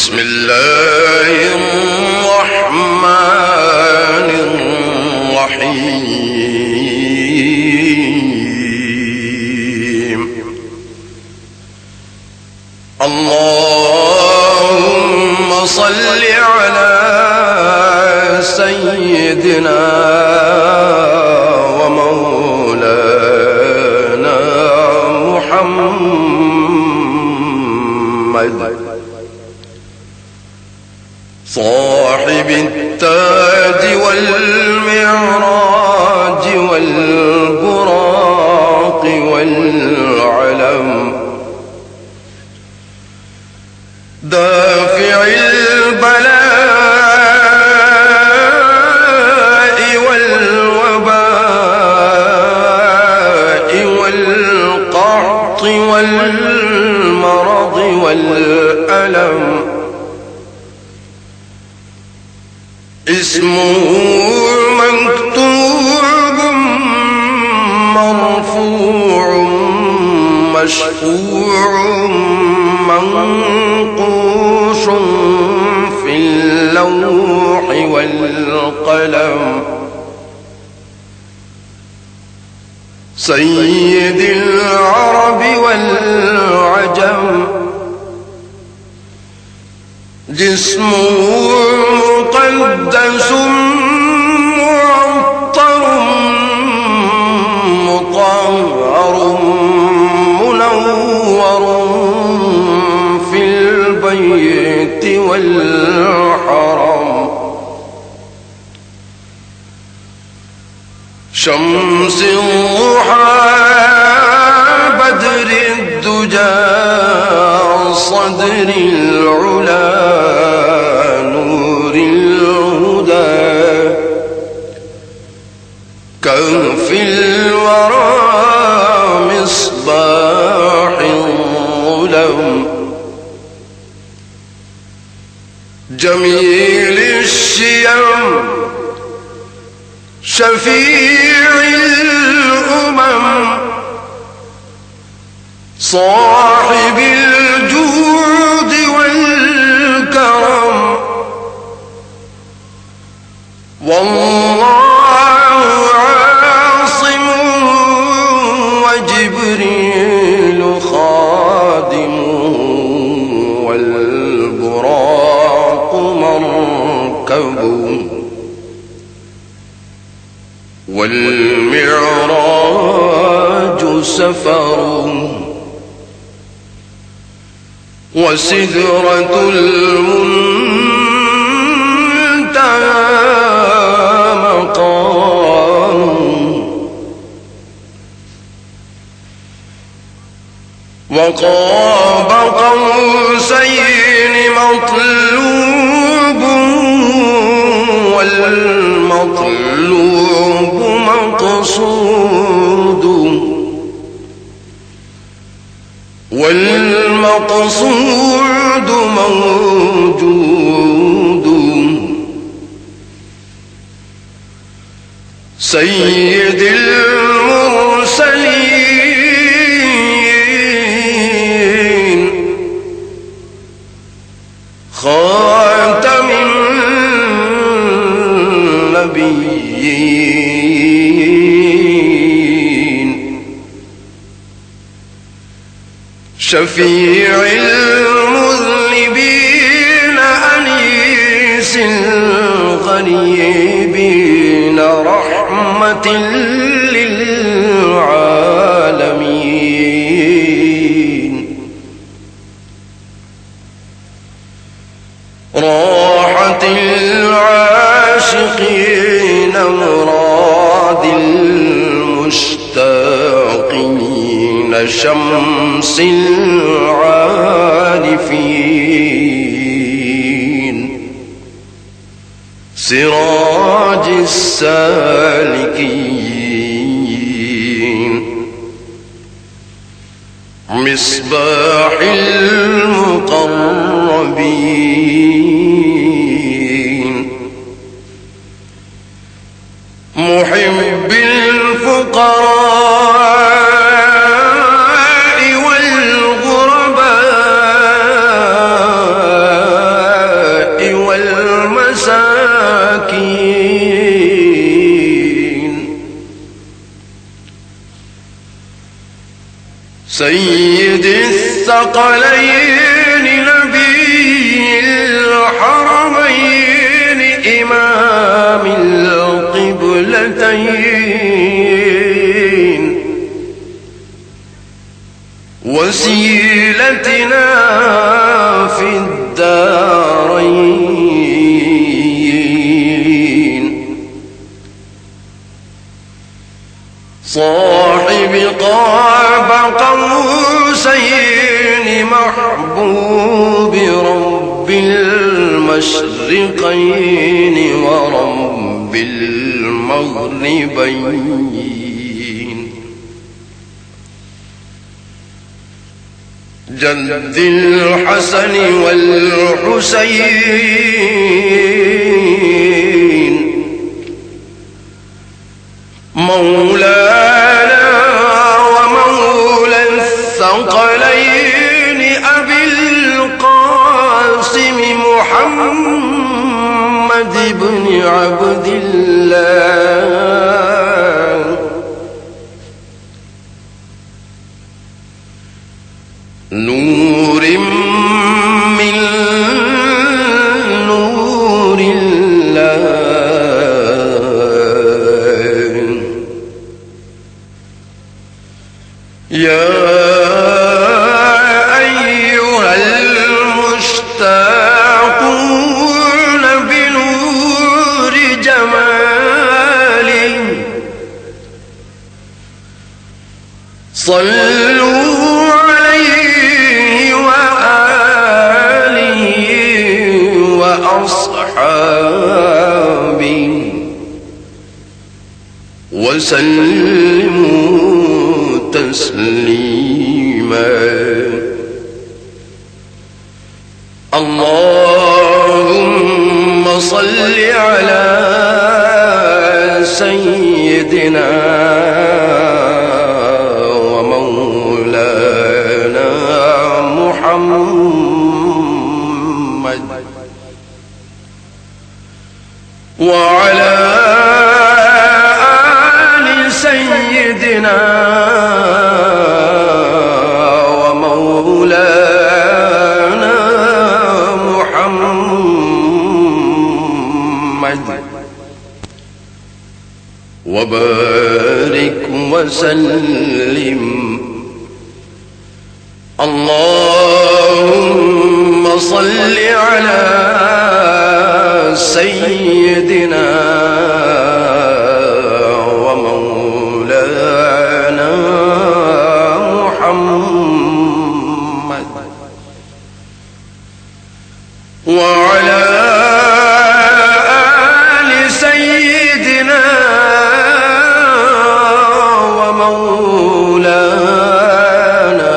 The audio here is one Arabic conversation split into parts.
بسم الله الرحمن الرحيم. اللهم صل على سيدنا ومولانا محمد صاحب التاج والمعراج والبراق والعلم، دافع البلاء والوباء والقحط والمرض والألم. اسمه مكتوب مرفوع مشفوع منقوش في اللوح والقلم. سيد العرب والعجم، جسمه مقدس معطر مطهر منور في البيت والحرم. شمس الضحى بدر الدجى صدر العلا نور الهدى، كهف الورى مصباح الظلم. جميل الشيم شفيع الأمم، صاحب الجود والكرم. والله عاصم وجبريل خادمه، والبراق مركبه، والمعراج سفره، وسدرة المنتهى مقام. وقاب قوسين مطلوب، والمطلوب مقصود، والمقصود موجود. سيد المرسلين خاتم النبيين، شفيع المذنبين أنيس الغريبين، رحمة للعالمين. راحة العاشقين مراد المشتاقين، شمس العارفين، سراج السالكين، مصباح المقربين، محب الفقراء والغرباء، سيد الثقلين نبي الحرمين إمام القبلتين وسيلتنا في الدارين صاحب قاب قوسين محبوب رب المشرقين ورب المغربين جد الحسن والحسين مولانا ومولى الثقلين أبي القاسم محمد بن عبد الله نور من نور الله يا أيها المشتاقون بنور جماله صلوا عليه وآله وأصحابه وسلموا تسليما اللهم صل على سيدنا ومولانا محمد وعلى آل سيدنا ومولانا محمد وبارك وسلم اللهم صل على سيدنا ومولانا محمد وعلى آل سيدنا ومولانا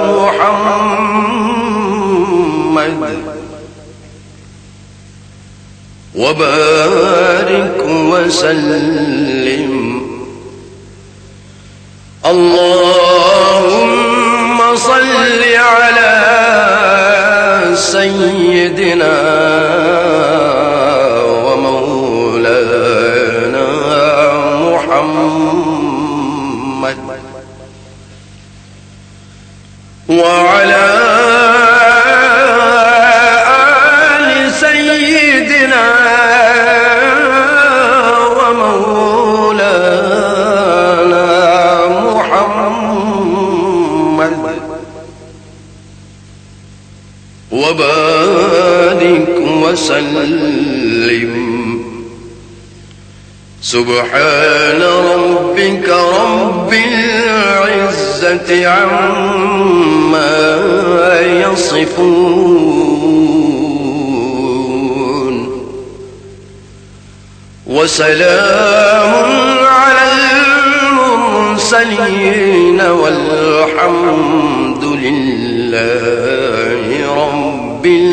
محمد وبارك وسلم اللهم صل على سيدنا ومولانا محمد وعلى آل سيدنا ومولانا محمد وبارك وسلم سبحان ربك رب العزة عما يصفون وسلام على المرسلين والحمد لله رب العالمين.